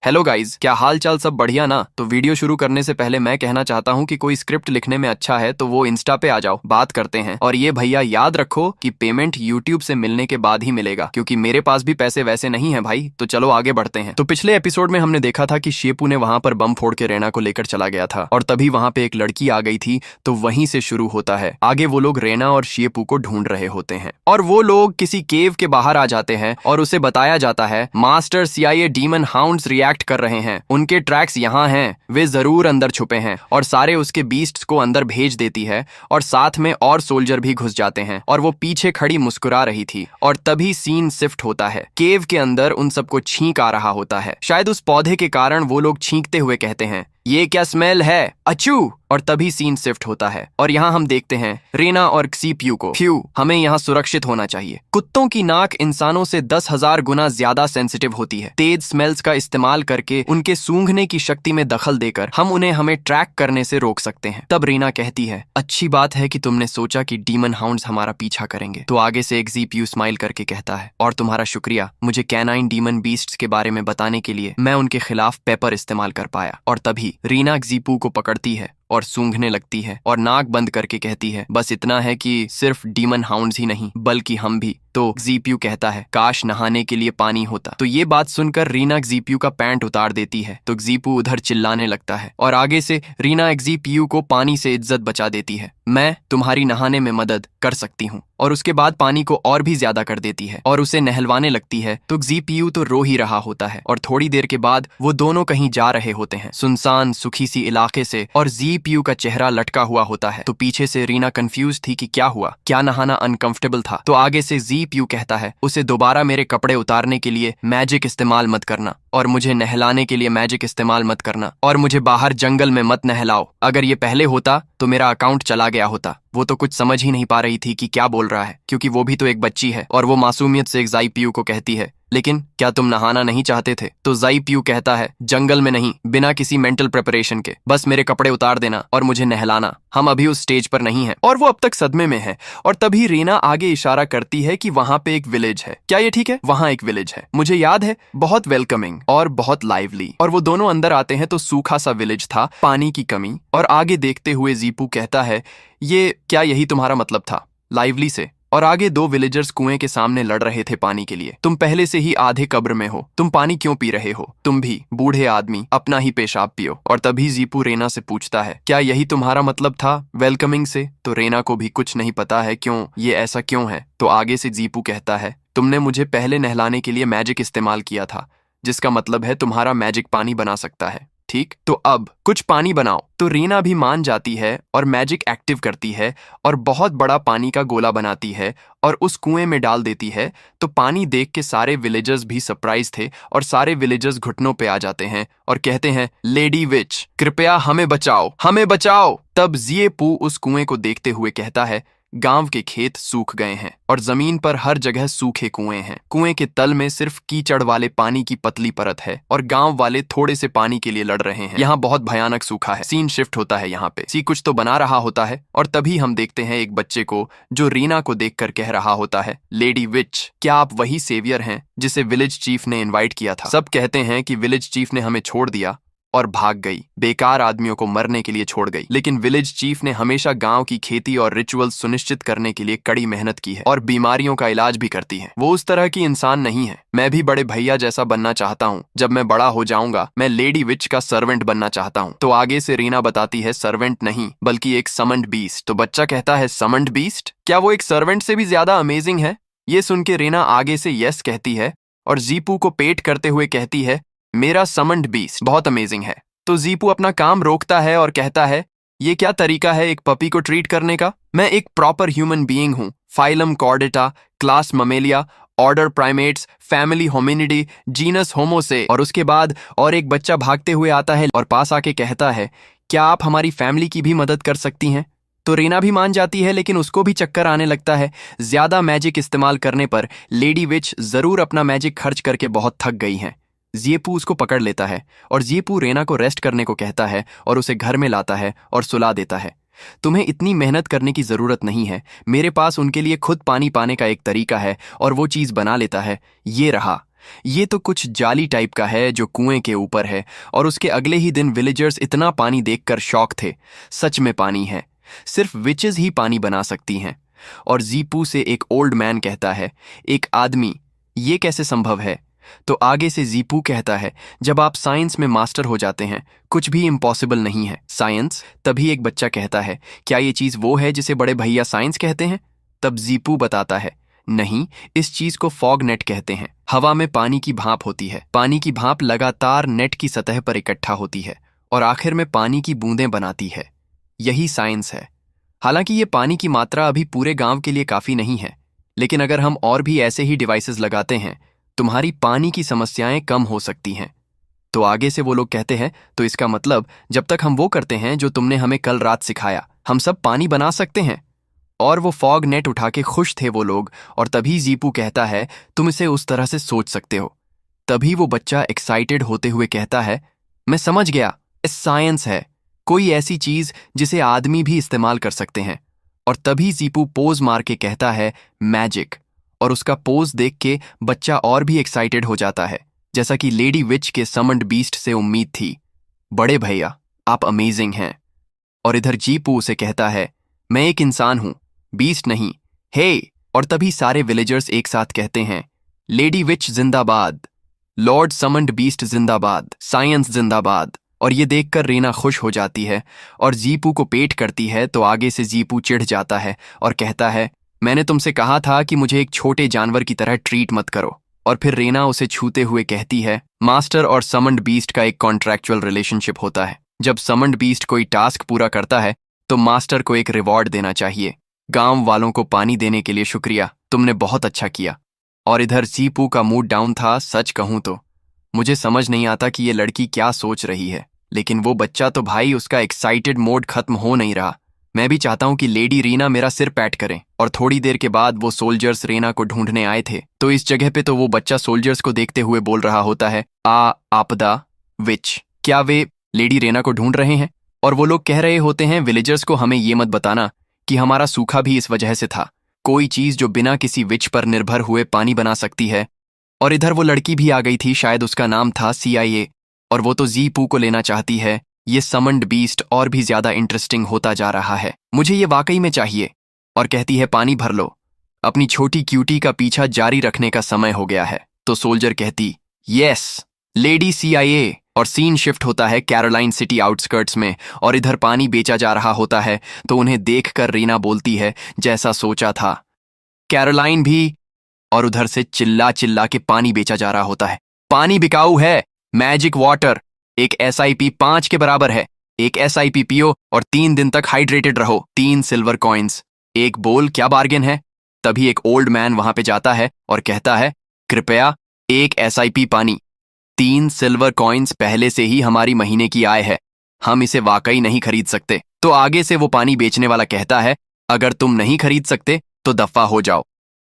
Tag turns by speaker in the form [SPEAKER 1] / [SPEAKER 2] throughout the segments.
[SPEAKER 1] Hello guys, क्या हाल चाल सब बढ़िया ना। तो वीडियो शुरू करने से पहले मैं कहना चाहता हूँ कि कोई स्क्रिप्ट लिखने में अच्छा है तो वो इंस्टा पे आ जाओ, बात करते हैं। और ये भैया याद रखो कि पेमेंट यूट्यूब से मिलने के बाद ही मिलेगा, क्योंकि मेरे पास भी पैसे वैसे नहीं है भाई। तो चलो आगे बढ़ते हैं। तो पिछले एपिसोड में हमने देखा था कि शेपू ने वहां पर बम फोड़ के रेना को लेकर चला गया था और तभी वहां पे एक लड़की आ गई थी। तो वहीं से शुरू होता है। आगे वो लोग रेना और शेपू को ढूंढ रहे होते हैं और वो लोग किसी केव के बाहर आ जाते हैं और उसे बताया जाता है master CIA demon hounds react कर रहे हैं, उनके ट्रैक्स यहाँ हैं, वे जरूर अंदर छुपे हैं। और सारे उसके बीस्ट्स को अंदर भेज देती है और साथ में और सोल्जर भी घुस जाते हैं और वो पीछे खड़ी मुस्कुरा रही थी। और तभी सीन शिफ्ट होता है। केव के अंदर उन सबको छींक आ रहा होता है। शायद उस पौधे के कारण वो लोग छींकते हुए कहते हैं, ये क्या स्मेल है, अचू। और तभी सीन शिफ्ट होता है और यहाँ हम देखते हैं रेना और सीपीयू को। फ्यू, हमें यहाँ सुरक्षित होना चाहिए। कुत्तों की नाक इंसानों से 10,000 गुना ज्यादा सेंसिटिव होती है। तेज स्मेल्स का इस्तेमाल करके उनके सूंघने की शक्ति में दखल देकर हम उन्हें हमें ट्रैक करने से रोक सकते हैं। तब रेना कहती है, अच्छी बात है कि तुमने सोचा कि डीमन हाउंड्स हमारा पीछा करेंगे। तो आगे से एक सीपीयू स्माइल करके कहता है, और तुम्हारा शुक्रिया मुझे कैनाइन डीमन बीस्ट्स के बारे में बताने के लिए। मैं उनके खिलाफ पेपर इस्तेमाल कर पाया। और तभी रीना जीपू को पकड़ती है और सूंघने लगती है और नाक बंद करके कहती है, बस इतना है कि सिर्फ डीमन हाउंड्स ही नहीं बल्कि हम भी। तो जीपीयू कहता है, काश नहाने के लिए पानी होता। तो ये बात सुनकर रीना जीपीयू का पैंट उतार देती है। तो जीपू उधर चिल्लाने लगता है और आगे से रीना जीपीयू को पानी से इज्जत बचा देती है। मैं तुम्हारी नहाने में मदद कर सकती हूँ। और उसके बाद पानी को और भी ज्यादा कर देती है और उसे नहलवाने लगती है। तो जीपीयू तो रो ही रहा होता है और थोड़ी देर के बाद वो दोनों कहीं जा रहे होते हैं, सुनसान सुखी सी इलाके से, और जीपीयू का चेहरा लटका हुआ होता है। तो पीछे से रीना कंफ्यूज थी कि क्या हुआ, क्या नहाना अनकंफर्टेबल था। तो आगे से जीपीयू कहता है, उसे दोबारा मेरे कपड़े उतारने के लिए मैजिक इस्तेमाल मत करना, और मुझे नहलाने के लिए मैजिक इस्तेमाल मत करना, और मुझे बाहर जंगल में मत नहलाओ। अगर ये पहले होता तो मेरा अकाउंट चला गया होता। वो तो कुछ समझ ही नहीं पा रही थी कि क्या बोल रहा है, क्योंकि वो भी तो एक बच्ची है। और वो मासूमियत से एक जीपीयू को कहती है, लेकिन क्या तुम नहाना नहीं चाहते थे। तो जीपीयू कहता है, जंगल में नहीं, बिना किसी मेंटल प्रिपरेशन के, बस मेरे कपड़े उतार देना और मुझे नहलाना। हम अभी उस स्टेज पर नहीं हैं। और वो अब तक सदमे में है। और तभी रीना आगे इशारा करती है कि वहां पे एक विलेज है। क्या ये ठीक है? वहां एक विलेज है, मुझे याद है, बहुत वेलकमिंग और बहुत लाइवली। और वो दोनों अंदर आते हैं तो सूखा सा विलेज था, पानी की कमी। और आगे देखते हुए जीपू कहता है, ये क्या यही तुम्हारा मतलब था, लाइवली से। और आगे दो विलेजर्स कुएं के सामने लड़ रहे थे पानी के लिए। तुम पहले से ही आधे कब्र में हो, तुम पानी क्यों पी रहे हो? तुम भी बूढ़े आदमी, अपना ही पेशाब पियो। और तभी जीपू रेना से पूछता है, क्या यही तुम्हारा मतलब था वेलकमिंग से? तो रेना को भी कुछ नहीं पता है क्यों ये ऐसा क्यों है। तो आगे से जीपू कहता है, तुमने मुझे पहले नहलाने के लिए मैजिक इस्तेमाल किया था, जिसका मतलब है तुम्हारा मैजिक पानी बना सकता है, ठीक? तो अब कुछ पानी बनाओ। तो रीना भी मान जाती है और मैजिक एक्टिव करती है और बहुत बड़ा पानी का गोला बनाती है और उस कुएं में डाल देती है। तो पानी देख के सारे विलेजर्स भी सरप्राइज थे और सारे विलेजर्स घुटनों पे आ जाते हैं और कहते हैं, लेडी विच, कृपया हमें बचाओ, हमें बचाओ। तब जीपू उस कुएं को देखते हुए कहता है, गांव के खेत सूख गए हैं और जमीन पर हर जगह सूखे कुएं हैं। कुएं के तल में सिर्फ कीचड़ वाले पानी की पतली परत है और गांव वाले थोड़े से पानी के लिए लड़ रहे हैं। यहाँ बहुत भयानक सूखा है। सीन शिफ्ट होता है यहाँ पे। सी कुछ तो बना रहा होता है और तभी हम देखते हैं एक बच्चे को जो रीना को देखकर कह रहा होता है, लेडी विच, क्या आप वही सेवियर हैं जिसे विलेज चीफ ने इन्वाइट किया था? सब कहते हैं कि विलेज चीफ ने हमें छोड़ दिया और भाग गई, बेकार आदमियों को मरने के लिए छोड़ गई। लेकिन विलेज चीफ ने हमेशा गांव की खेती और रिचुअल सुनिश्चित करने के लिए कड़ी मेहनत की है और बीमारियों का इलाज भी करती है। वो उस तरह की इंसान नहीं है। मैं भी बड़े भैया जैसा बनना चाहता हूँ। जब मैं बड़ा हो जाऊंगा मैं लेडी विच का सर्वेंट बनना चाहता हूँ। तो आगे से रीना बताती है, सर्वेंट नहीं बल्कि एक समन्ड बीस्ट। तो बच्चा कहता है, समन्ड बीस्ट? क्या वो एक सर्वेंट से भी ज्यादा अमेजिंग है? ये सुन के रीना आगे से यस कहती है और जीपू को पेट करते हुए कहती है, मेरा समन्ड बीस्ट बहुत अमेजिंग है। तो जीपू अपना काम रोकता है और कहता है, ये क्या तरीका है एक पपी को ट्रीट करने का? मैं एक प्रॉपर ह्यूमन बीइंग हूँ, phylum Chordata, class Mammalia, order Primates, family Hominidae, genus Homo से। और उसके बाद और एक बच्चा भागते हुए आता है और पास आके कहता है, क्या आप हमारी फैमिली की भी मदद कर सकती हैं? तो रीना भी मान जाती है, लेकिन उसको भी चक्कर आने लगता है। ज्यादा मैजिक इस्तेमाल करने पर लेडी विच जरूर अपना मैजिक खर्च करके बहुत थक गई हैं। जीपू उसको पकड़ लेता है और जीपू रेना को रेस्ट करने को कहता है और उसे घर में लाता है और सुला देता है। तुम्हें इतनी मेहनत करने की जरूरत नहीं है, मेरे पास उनके लिए खुद पानी पाने का एक तरीका है। और वो चीज बना लेता है, ये रहा। ये तो कुछ जाली टाइप का है जो कुएं के ऊपर है। और उसके अगले ही दिन विलेजर्स इतना पानी देखकर शॉक थे। सच में पानी है, सिर्फ विचेस ही पानी बना सकती हैं। और जीपू से एक ओल्ड मैन कहता है, एक आदमी, ये कैसे संभव है? तो आगे से जीपू कहता है, जब आप साइंस में मास्टर हो जाते हैं कुछ भी इम्पॉसिबल नहीं है। साइंस? तभी एक बच्चा कहता है, क्या ये चीज वो है जिसे बड़े भैया साइंस कहते हैं? तब जीपू बताता है, नहीं, इस चीज को फॉग नेट कहते हैं। हवा में पानी की भाप होती है, पानी की भाप लगातार नेट की सतह पर इकट्ठा होती है और आखिर में पानी की बूंदें बनाती है। यही साइंस है। हालांकि ये पानी की मात्रा अभी पूरे गांव के लिए काफी नहीं है, लेकिन अगर हम और भी ऐसे ही डिवाइसेस लगाते हैं तुम्हारी पानी की समस्याएं कम हो सकती हैं। तो आगे से वो लोग कहते हैं, तो इसका मतलब जब तक हम वो करते हैं जो तुमने हमें कल रात सिखाया, हम सब पानी बना सकते हैं। और वो फॉग नेट उठा के खुश थे वो लोग। और तभी जीपू कहता है, तुम इसे उस तरह से सोच सकते हो। तभी वो बच्चा एक्साइटेड होते हुए कहता है, मैं समझ गया, इस साइंस है, कोई ऐसी चीज जिसे आदमी भी इस्तेमाल कर सकते हैं। और तभी जीपू पोज मार के कहता है, मैजिक। और उसका पोज देख के बच्चा और भी एक्साइटेड हो जाता है, जैसा कि लेडी विच के समन्ड बीस्ट से उम्मीद थी। बड़े भैया, आप अमेजिंग हैं। और इधर जीपू उसे कहता है, मैं एक इंसान हूं, बीस्ट नहीं। हे! और तभी सारे विलेजर्स एक साथ कहते हैं, लेडी विच जिंदाबाद, लॉर्ड समन्ड बीस्ट जिंदाबाद, साइंस जिंदाबाद। और ये देखकर रीना खुश हो जाती है और जीपू को पेट करती है। तो आगे से जीपू चिढ़ जाता है और कहता है, मैंने तुमसे कहा था कि मुझे एक छोटे जानवर की तरह ट्रीट मत करो। और फिर रीना उसे छूते हुए कहती है, मास्टर और समन्ड बीस्ट का एक कॉन्ट्रैक्चुअल रिलेशनशिप होता है। जब समन्ड बीस्ट कोई टास्क पूरा करता है तो मास्टर को एक रिवॉर्ड देना चाहिए। गांव वालों को पानी देने के लिए शुक्रिया, तुमने बहुत अच्छा किया। और इधर जीपू का मूड डाउन था। सच कहूं तो मुझे समझ नहीं आता कि ये लड़की क्या सोच रही है, लेकिन वो बच्चा तो भाई, उसका एक्साइटेड मोड खत्म हो नहीं रहा। मैं भी चाहता हूं कि लेडी रीना मेरा सिर पैट करें। और थोड़ी देर के बाद वो सोल्जर्स रीना को ढूंढने आए थे। तो इस जगह पे तो वो बच्चा सोल्जर्स को देखते हुए बोल रहा होता है, आपदा विच, क्या वे लेडी रीना को ढूंढ रहे हैं? और वो लोग कह रहे होते हैं, विलेजर्स को हमें ये मत बताना कि हमारा सूखा भी इस वजह से था। कोई चीज जो बिना किसी विच पर निर्भर हुए पानी बना सकती है। और इधर वो लड़की भी आ गई थी, शायद उसका नाम था CIA। और वो तो जीपू को लेना चाहती है। ये समन्ड बीस्ट और भी ज्यादा इंटरेस्टिंग होता जा रहा है, मुझे ये वाकई में चाहिए। और कहती है, पानी भर लो, अपनी छोटी क्यूटी का पीछा जारी रखने का समय हो गया है। तो सोल्जर कहती, यस लेडी CIA। और सीन शिफ्ट होता है कैरोलाइन सिटी आउटस्कर्ट्स में। और इधर पानी बेचा जा रहा होता है। तो उन्हें देखकर रीना बोलती है, जैसा सोचा था, कैरोलाइन भी। और उधर से चिल्ला चिल्ला के पानी बेचा जा रहा होता है। पानी बिकाऊ है, मैजिक वाटर, एक SIP 5 के बराबर है। एक SIP पियो और 3 दिन तक हाइड्रेटेड रहो। 3 सिल्वर कॉइन्स, एक बोल, क्या बार्गेन है? तभी एक ओल्ड मैन वहां पे जाता है और कहता है, कृपया एक SIP पानी। 3 सिल्वर कॉइन्स पहले से ही हमारी महीने की आय है, हम इसे वाकई नहीं खरीद सकते। तो आगे से वो पानी बेचने वाला कहता है, अगर तुम नहीं खरीद सकते तो दफा हो जाओ।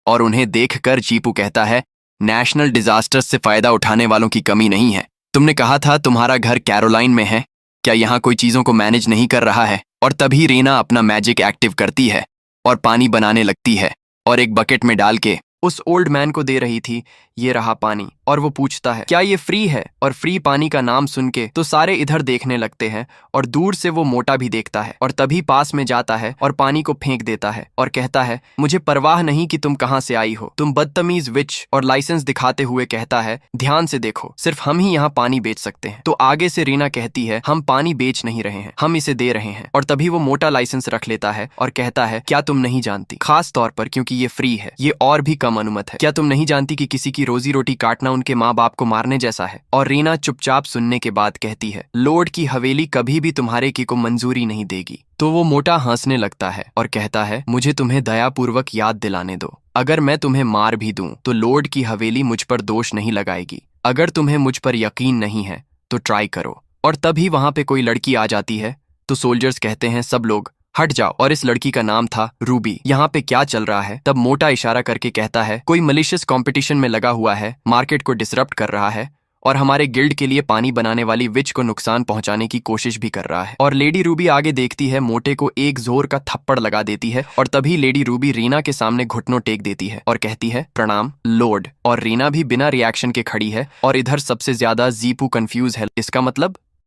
[SPEAKER 1] और उन्हें देखकर जीपू कहता है, नेशनल डिजास्टर्स से फायदा उठाने वालों की कमी नहीं है। तुमने कहा था तुम्हारा घर कैरोलाइन में है, क्या यहाँ कोई चीजों को मैनेज नहीं कर रहा है? और तभी रीना अपना मैजिक एक्टिव करती है और पानी बनाने लगती है और एक बकेट में डाल के उस ओल्ड मैन को दे रही थी। ये रहा पानी। और वो पूछता है, क्या ये फ्री है? और फ्री पानी का नाम सुन के तो सारे इधर देखने लगते हैं। और दूर से वो मोटा भी देखता है और तभी पास में जाता है और पानी को फेंक देता है और कहता है, मुझे परवाह नहीं कि तुम कहां से आई हो, तुम बदतमीज विच। और लाइसेंस दिखाते हुए कहता है, ध्यान से देखो, सिर्फ हम ही यहाँ पानी बेच सकते हैं। तो आगे से रीना कहती है, हम पानी बेच नहीं रहे हैं, हम इसे दे रहे हैं। और तभी वो मोटा लाइसेंस रख लेता है और कहता है, क्या तुम नहीं जानती, खास तौर पर क्योंकि ये फ्री है, ये और भी कम अनुमत है, क्या तुम नहीं जानती कि किसी की रोजी रोटी काटना उनके माँ बाप को मारने जैसा है? और रीना चुपचाप सुनने के बाद कहती है, लॉर्ड की हवेली कभी भी तुम्हारे की को मंजूरी नहीं देगी। तो वो मोटा हंसने लगता है और कहता है, मुझे तुम्हें दयापूर्वक याद दिलाने दो, अगर मैं तुम्हें मार भी दूं तो लॉर्ड की हवेली मुझ पर दोष नहीं लगाएगी। अगर तुम्हें मुझ पर यकीन नहीं है तो ट्राई करो। और तभी वहां पे कोई लड़की आ जाती है। तो सोल्जर्स कहते हैं, सब लोग हट जाओ। और इस लड़की का नाम था रूबी। यहाँ पे क्या चल रहा है? तब मोटा इशारा करके कहता है, कोई मलिशियस कंपटीशन में लगा हुआ है, मार्केट को डिसरप्ट कर रहा है और हमारे गिल्ड के लिए पानी बनाने वाली विच को नुकसान पहुंचाने की कोशिश भी कर रहा है। और लेडी रूबी आगे देखती है, मोटे को एक जोर का थप्पड़ लगा देती है और तभी लेडी रूबी रीना के सामने घुटनों टेक देती है और कहती है प्रणाम लॉर्ड। और रीना भी बिना रिएक्शन के खड़ी है और इधर सबसे ज्यादा जीपू कंफ्यूज है। इसका मतलब